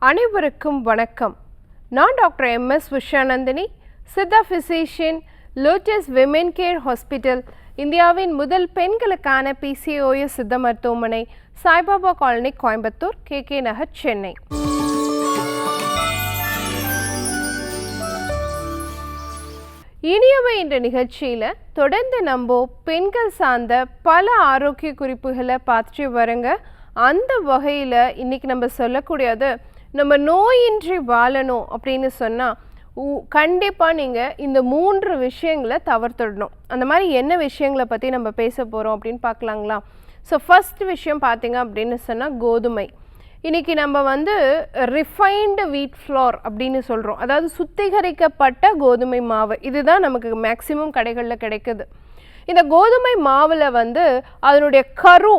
அனைவருக்கும் வணக்கம். நான் doctor MS Vishanandhini, Siddha physician, lotus women care hospital, இந்தியாவின் முதல் பெண்களுக்கான பிசிஓஎஸ் சித்த மருத்துவமனை, சாய்பாபா காலனி, கோயம்புத்தூர், KK நகர், சென்னை. இனியவை என்ற நிகழ்ச்சியில் தொடர்ந்து நம்ம பெண்கள் சார்ந்த பல ஆரோக்கிய குறிப்புகளை பார்த்துட்டு வரங்க. அந்த வகையில் இன்றைக்கி நம்ம சொல்லக்கூடியது, நம்ம நோயின்றி வாழணும் அப்படின்னு சொன்னால் கண்டிப்பாக நீங்கள் இந்த 3 விஷயங்களை தவிர்த்துடணும். அந்த மாதிரி என்ன விஷயங்களை பற்றி நம்ம பேச போகிறோம் அப்படின்னு பார்க்கலாங்களா? ஸோ ஃபர்ஸ்ட் விஷயம் பார்த்திங்க அப்படின்னு சொன்னால் கோதுமை. இன்றைக்கி நம்ம ரிஃபைன்டு வீட் ஃப்ளோர் அப்படின்னு சொல்கிறோம். அதாவது சுத்திகரிக்கப்பட்ட கோதுமை மாவு, இதுதான் நமக்கு மேக்சிமம் கடைகளில் கிடைக்குது. இந்த கோதுமை மாவில் அதனுடைய கரு,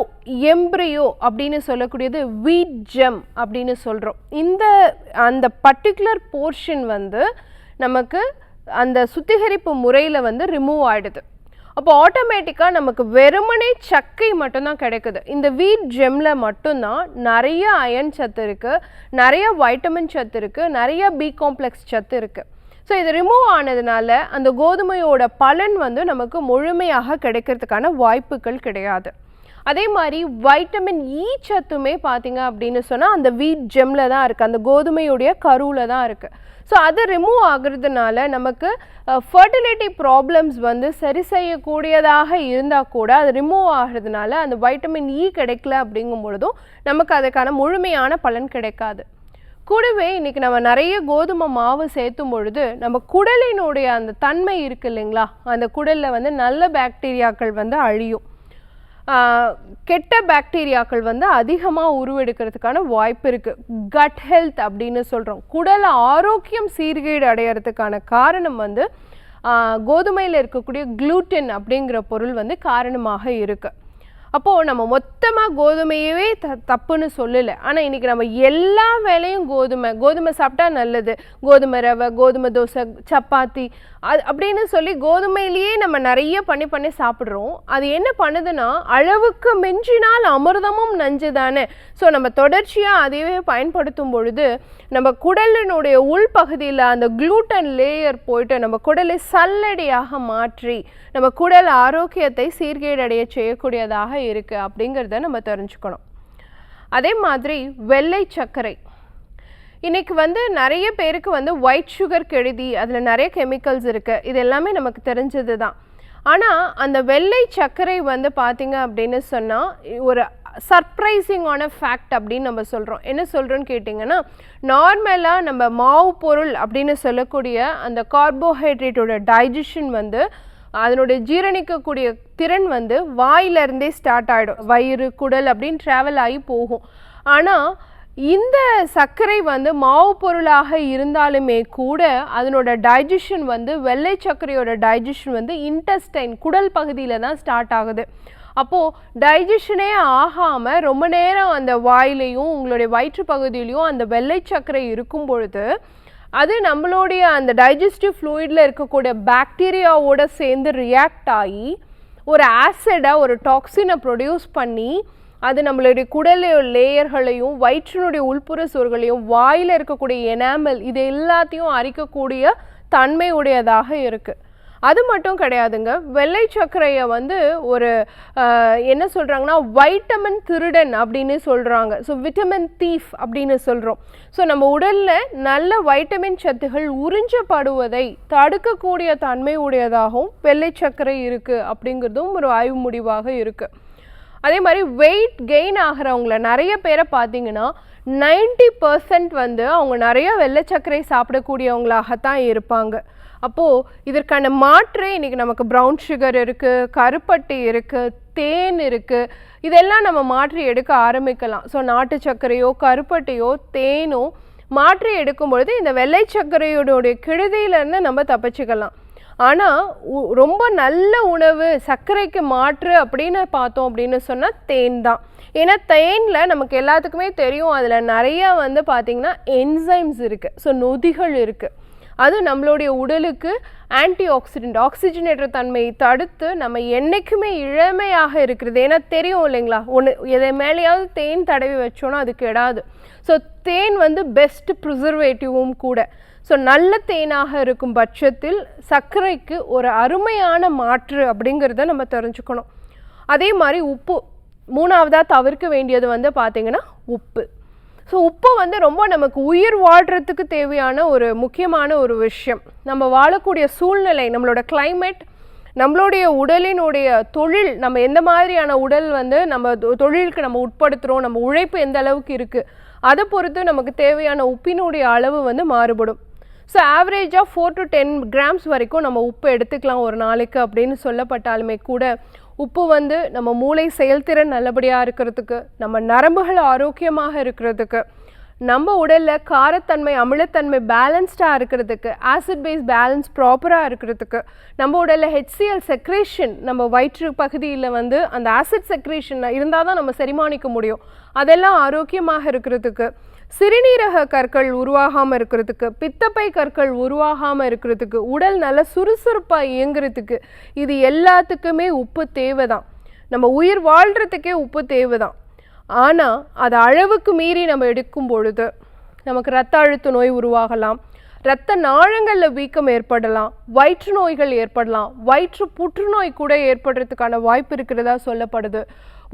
எம்ப்ரியோ அப்படின்னு சொல்லக்கூடியது வீட் ஜெம் அப்படின்னு சொல்கிறோம். அந்த பர்டிகுலர் போர்ஷன் நமக்கு அந்த சுத்திகரிப்பு முறையில் ரிமூவ் ஆகிடுது. அப்போ ஆட்டோமேட்டிக்காக நமக்கு வெறுமனே சக்கை மட்டும்தான் கிடைக்குது. இந்த வீட் ஜெம்மில் மட்டும்தான் நிறைய அயன் சத்து இருக்குது, நிறைய வைட்டமின் சத்து இருக்குது, நிறைய பி காம்ப்ளெக்ஸ் சத்து இருக்குது. ஸோ இது ரிமூவ் ஆனதுனால அந்த கோதுமையோட பலன் நமக்கு முழுமையாக கிடைக்கிறதுக்கான வாய்ப்புகள் கிடையாது. அதே மாதிரி வைட்டமின் இ சத்துமே பார்த்திங்க அப்படின்னு சொன்னால் அந்த வீட் ஜெம்மில் தான் இருக்குது, அந்த கோதுமையுடைய கருவில் தான் இருக்குது. ஸோ அது ரிமூவ் ஆகுறதுனால நமக்கு ஃபர்டிலிட்டி ப்ராப்ளம்ஸ் சரி செய்யக்கூடியதாக இருந்தால் கூட அது ரிமூவ் ஆகிறதுனால அந்த வைட்டமின் இ கிடைக்கல அப்படிங்கும் பொழுதும் நமக்கு அதுக்கான முழுமையான பலன் கிடைக்காது. கூடவே இன்றைக்கி நம்ம நிறைய கோதுமை மாவு சேர்த்தும் பொழுது நம்ம குடலினுடைய அந்த தன்மை இருக்குது இல்லைங்களா, அந்த குடலில் நல்ல பாக்டீரியாக்கள் அழியும், கெட்ட பாக்டீரியாக்கள் அதிகமாக உருவெடுக்கிறதுக்கான வாய்ப்பு இருக்குது. கட் ஹெல்த் அப்படின்னு சொல்கிறோம். குடல் ஆரோக்கியம் சீர்கேடு அடையிறதுக்கான காரணம் கோதுமையில் இருக்கக்கூடிய குளூட்டன் அப்படிங்கிற பொருள் காரணமாக இருக்குது. அப்போது நம்ம மொத்தமாக கோதுமையவே தப்புன்னு சொல்லலை. ஆனால் இன்றைக்கி நம்ம எல்லா வேலையும் கோதுமை சாப்பிட்டா நல்லது, கோதுமை ரவை, கோதுமை தோசை, சப்பாத்தி அப்படின்னு சொல்லி கோதுமையிலேயே நம்ம நிறைய பண்ணி சாப்பிட்றோம். அது என்ன பண்ணுதுன்னா, அளவுக்கு மிஞ்சினால் அமிர்தமும் நஞ்சு தானே. ஸோ நம்ம தொடர்ச்சியாக அதையே பயன்படுத்தும் பொழுது நம்ம குடலினுடைய உள்பகுதியில் அந்த குளூட்டன் லேயர் போயிட்டு நம்ம குடலை சல்லடையாக மாற்றி நம்ம குடல் ஆரோக்கியத்தை சீர்கேடடைய செய்யக்கூடியதாக இருக்குது அப்படிங்கிறத நம்ம தெரிஞ்சுக்கணும். அதே மாதிரி வெள்ளை சர்க்கரை, இன்றைக்கி நிறைய பேருக்கு ஒயிட் சுகர் கெடுதி, அதில் நிறைய கெமிக்கல்ஸ் இருக்குது, இது எல்லாமே நமக்கு தெரிஞ்சது தான். ஆனால் அந்த வெள்ளை சர்க்கரை பார்த்திங்க அப்படின்னு சொன்னால் ஒரு சர்ப்ரைசிங்கான ஃபேக்ட் அப்படின்னு நம்ம சொல்கிறோம். என்ன சொல்கிறோன்னு கேட்டிங்கன்னா, நார்மலாக நம்ம மாவு பொருள் அப்படின்னு சொல்லக்கூடிய அந்த கார்போஹைட்ரேட்டோட டைஜஷன் அதனுடைய ஜீரணிக்கக்கூடிய திறன் வாயிலிருந்தே ஸ்டார்ட் ஆகிடும், வயிறு, குடல் அப்படின்னு ட்ராவல் ஆகி போகும். ஆனால் இந்த சர்க்கரை மாவு பொருளாக இருந்தாலுமே கூட அதனோட டைஜஷன் வெள்ளை சர்க்கரையோட டைஜஷன் இன்டெஸ்டைன், குடல் பகுதியில் தான் ஸ்டார்ட் ஆகுது. அப்போது டைஜஷனே ஆகாமல் ரொம்ப நேரம் அந்த வாயிலையும் உங்களுடைய வயிற்று பகுதியிலையும் அந்த வெள்ளை சர்க்கரை இருக்கும் பொழுது அது நம்மளுடைய அந்த டைஜஸ்டிவ் ஃப்ளூயிடில் இருக்கக்கூடிய பாக்டீரியாவோடு சேர்ந்து ரியாக்ட் ஆகி ஒரு ஆசிடாக ஒரு டாக்ஸினை ப்ரொடியூஸ் பண்ணி அது நம்மளுடைய குடலையோ லேயர்களையும் வயிற்றினுடைய உள்புற சுவர்களையும் வாயில் இருக்கக்கூடிய எனாமல் இது எல்லாத்தையும் அரிக்கக்கூடிய தன்மை உடையதாக இருக்குது. அது மட்டும் கிடையாதுங்க, வெள்ளை சர்க்கரையை ஒரு என்ன சொல்கிறாங்கன்னா வைட்டமின் திருடன் அப்படின்னு சொல்கிறாங்க. ஸோ விட்டமின் தீஃப் அப்படின்னு சொல்கிறோம். ஸோ நம்ம உடலில் நல்ல வைட்டமின் சத்துகள் உறிஞ்சப்படுவதை தடுக்கக்கூடிய தன்மை உடையதாகவும் வெள்ளை சர்க்கரை இருக்குது அப்படிங்கிறதும் ஒரு ஆய்வு முடிவாக இருக்குது. அதே மாதிரி வெயிட் கெயின் ஆகிறவங்கள நிறைய பேரை பார்த்தீங்கன்னா 90% அவங்க நிறைய வெள்ளை சர்க்கரை சாப்பிடக்கூடியவங்களாகத்தான் இருப்பாங்க. அப்போது இதற்கான மாற்றே இன்றைக்கி நமக்கு ப்ரௌன் சுகர் இருக்குது, கருப்பட்டி இருக்குது, தேன் இருக்குது, இதெல்லாம் நம்ம மாற்றி எடுக்க ஆரம்பிக்கலாம். ஸோ நாட்டு சர்க்கரையோ கருப்பட்டியோ தேனோ மாற்றி எடுக்கும் பொழுது இந்த வெள்ளை சர்க்கரையோடைய கெடுதியிலேருந்து நம்ம தப்பிச்சுக்கலாம். ஆனால் ரொம்ப நல்ல உணவு சர்க்கரைக்கு மாற்று அப்படின்னு பார்த்தோம் அப்படின்னு சொன்னால் தேன் தான். ஏன்னா தேனில் நமக்கு எல்லாத்துக்குமே தெரியும், அதில் நிறையா பார்த்திங்கன்னா என்சைம்ஸ் இருக்குது, ஸோ நொதிகள் இருக்குது. அது நம்மளுடைய உடலுக்கு ஆன்டி ஆக்சிடென்ட், ஆக்சிஜனேற்ற தன்மையை தடுத்து நம்ம என்றைக்குமே இளமையாக இருக்கிறது. ஏன்னா தெரியும் இல்லைங்களா, ஒன்று எதை மேலேயாவது தேன் தடவி வச்சோன்னா அது கெடாது. ஸோ தேன் வந்து பெஸ்ட் ப்ரிசர்வேட்டிவும் கூட. ஸோ நல்ல தேனாக இருக்கும் பட்சத்தில் சர்க்கரைக்கு ஒரு அருமையான மாற்று அப்படிங்கிறத நம்ம தெரிஞ்சுக்கணும். அதே மாதிரி உப்பு, மூணாவதாக தவிர்க்க வேண்டியது வந்து பார்த்திங்கன்னா உப்பு. ஸோ உப்பு வந்து ரொம்ப நமக்கு உயிர் வாழ்கிறதுக்கு தேவையான ஒரு முக்கியமான ஒரு விஷயம். நம்ம வாழக்கூடிய சூழ்நிலை, நம்மளோட கிளைமேட், நம்மளுடைய உடலினுடைய தொழில், நம்ம எந்த மாதிரியான உடல் வந்து நம்ம தொழிலுக்கு நம்ம உட்படுத்துகிறோம், நம்ம உழைப்பு எந்த அளவுக்கு இருக்குது, அதை பொறுத்து நமக்கு தேவையான உப்பினுடைய அளவு வந்து மாறுபடும். ஸோ ஆவரேஜாக 4 to 10 grams வரைக்கும் நம்ம உப்பு எடுத்துக்கலாம் ஒரு நாளைக்கு அப்படின்னு சொல்லப்பட்டாலுமே கூட, உப்பு வந்து நம்ம மூளை செயல்திறன் நல்லபடியாக இருக்கிறதுக்கு, நம்ம நரம்புகள் ஆரோக்கியமாக இருக்கிறதுக்கு, நம்ம உடலில் காரத்தன்மை அமிலத்தன்மை பேலன்ஸ்டாக இருக்கிறதுக்கு, ஆசிட் பேஸ் பேலன்ஸ் ப்ராப்பராக இருக்கிறதுக்கு, நம்ம உடலில் HCl செக்ரேஷன், நம்ம வயிற்று பகுதியில் வந்து அந்த ஆசிட் செக்ரேஷன் இருந்தால் தான் நம்ம செரிமானிக்க முடியும், அதெல்லாம் ஆரோக்கியமாக இருக்கிறதுக்கு, சிறுநீரக கற்கள் உருவாகாமல் இருக்கிறதுக்கு, பித்தப்பை கற்கள் உருவாகாமல் இருக்கிறதுக்கு, உடல் நல்ல சுறுசுறுப்பாக இயங்குறதுக்கு, இது எல்லாத்துக்குமே உப்பு தேவை தான். நம்ம உயிர் வாழ்கிறதுக்கே உப்பு தேவை தான். ஆனால் அது அளவுக்கு மீறி நம்ம எடுக்கும் பொழுது நமக்கு இரத்த அழுத்த நோய் உருவாகலாம், இரத்த நாளங்களில் வீக்கம் ஏற்படலாம், வயிற்று நோய்கள் ஏற்படலாம், வயிற்று புற்றுநோய் கூட ஏற்படுறதுக்கான வாய்ப்பு இருக்கிறதா சொல்லப்படுது,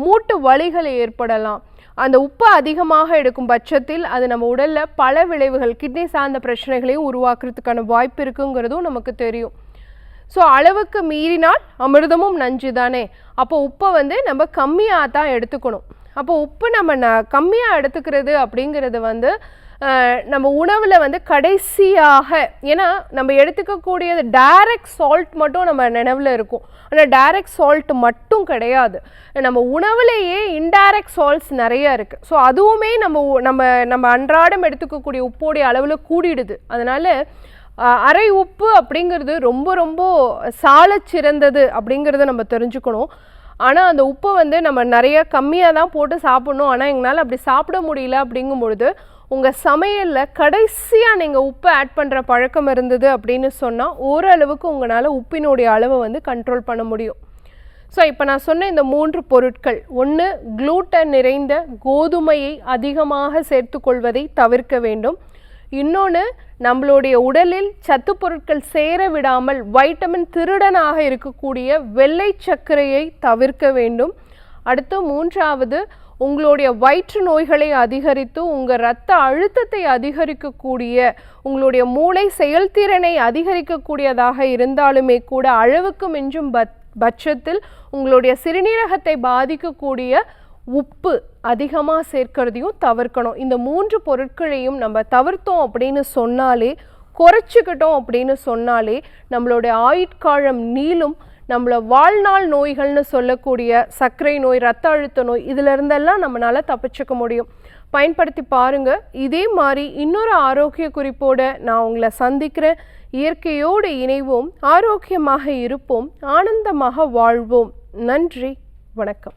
மூட்டு வலிகள் ஏற்படலாம். அந்த உப்பு அதிகமாக எடுக்கும் பட்சத்தில் அது நம்ம உடலில் பல விளைவுகள், கிட்னி சார்ந்த பிரச்சனைகளையும் உருவாக்குறதுக்கான வாய்ப்பு இருக்குங்கிறதும் நமக்கு தெரியும். ஸோ அளவுக்கு மீறினால் அமிர்தமும் நஞ்சு தானே. அப்போ உப்பை வந்து நம்ம கம்மியாக தான் எடுத்துக்கணும். அப்போ உப்பு நம்ம கம்மியாக எடுத்துக்கிறது அப்படிங்கிறது வந்து நம்ம உணவில் வந்து கடைசியாக, ஏன்னா நம்ம எடுத்துக்கக்கூடியது டைரக்ட் சால்ட் மட்டும் நம்ம நினைவில் இருக்கும், ஆனால் டைரக்ட் சால்ட் மட்டும் கிடையாது, நம்ம உணவுலேயே இன்டைரக்ட் சால்ட்ஸ் நிறைய இருக்குது. ஸோ அதுவுமே நம்ம அன்றாடம் எடுத்துக்கக்கூடிய உப்போடைய அளவில் கூடிடுது. அதனால் அரை உப்பு அப்படிங்கிறது ரொம்ப ரொம்ப சால சிறந்தது அப்படிங்கிறத நம்ம தெரிஞ்சுக்கணும். ஆனால் அந்த உப்பை வந்து நம்ம நிறைய கம்மியாக தான் போட்டு சாப்பிட்ணும். ஆனால் எங்களால் அப்படி சாப்பிட முடியல அப்படிங்கும்பொழுது உங்கள் சமையலில் கடைசியாக நீங்கள் உப்பு ஆட் பண்ணுற பழக்கம் இருந்தது அப்படின்னு சொன்னால் ஓரளவுக்கு உங்களால் உப்பினுடைய அளவை வந்து கண்ட்ரோல் பண்ண முடியும். ஸோ இப்போ நான் சொன்ன இந்த 3 பொருட்கள், ஒன்று குளூட்டன் நிறைந்த கோதுமையை அதிகமாக சேர்த்துக்கொள்வதை தவிர்க்க வேண்டும். இன்னொன்று, நம்மளுடைய உடலில் சத்து பொருட்கள் சேர விடாமல் வைட்டமின் திருடனாக இருக்கக்கூடிய வெள்ளை சர்க்கரையை தவிர்க்க வேண்டும். அடுத்து 3வது, உங்களுடைய வயிற்று நோய்களை அதிகரித்து உங்கள் இரத்த அழுத்தத்தை அதிகரிக்கக்கூடிய, உங்களுடைய மூளை செயல்திறனை அதிகரிக்கக்கூடியதாக இருந்தாலுமே கூட அளவுக்கு மிஞ்சும் பட்சத்தில் உங்களுடைய சிறுநீரகத்தை பாதிக்கக்கூடிய உப்பு அதிகமாக சேர்க்கிறதையும் தவிர்க்கணும். இந்த 3 பொருட்களையும் நம்ம தவிர்த்தோம் அப்படின்னு சொன்னாலே, குறைச்சிக்கிட்டோம் அப்படின்னு சொன்னாலே நம்மளுடைய ஆயுட்காலம் நீளும். நம்மளை வாழ்நாள் நோய்கள்னு சொல்லக்கூடிய சர்க்கரை நோய், இரத்த அழுத்த நோய், இதிலிருந்தெல்லாம் நம்மளால் தப்பிச்சுக்க முடியும். பயன்படுத்தி பாருங்கள். இதே மாதிரி இன்னொரு ஆரோக்கிய குறிப்போடு நான் உங்களை சந்திக்கிறேன். இயற்கையோடு இணைவோம், ஆரோக்கியமாக இருப்போம், ஆனந்தமாக வாழ்வோம். நன்றி, வணக்கம்.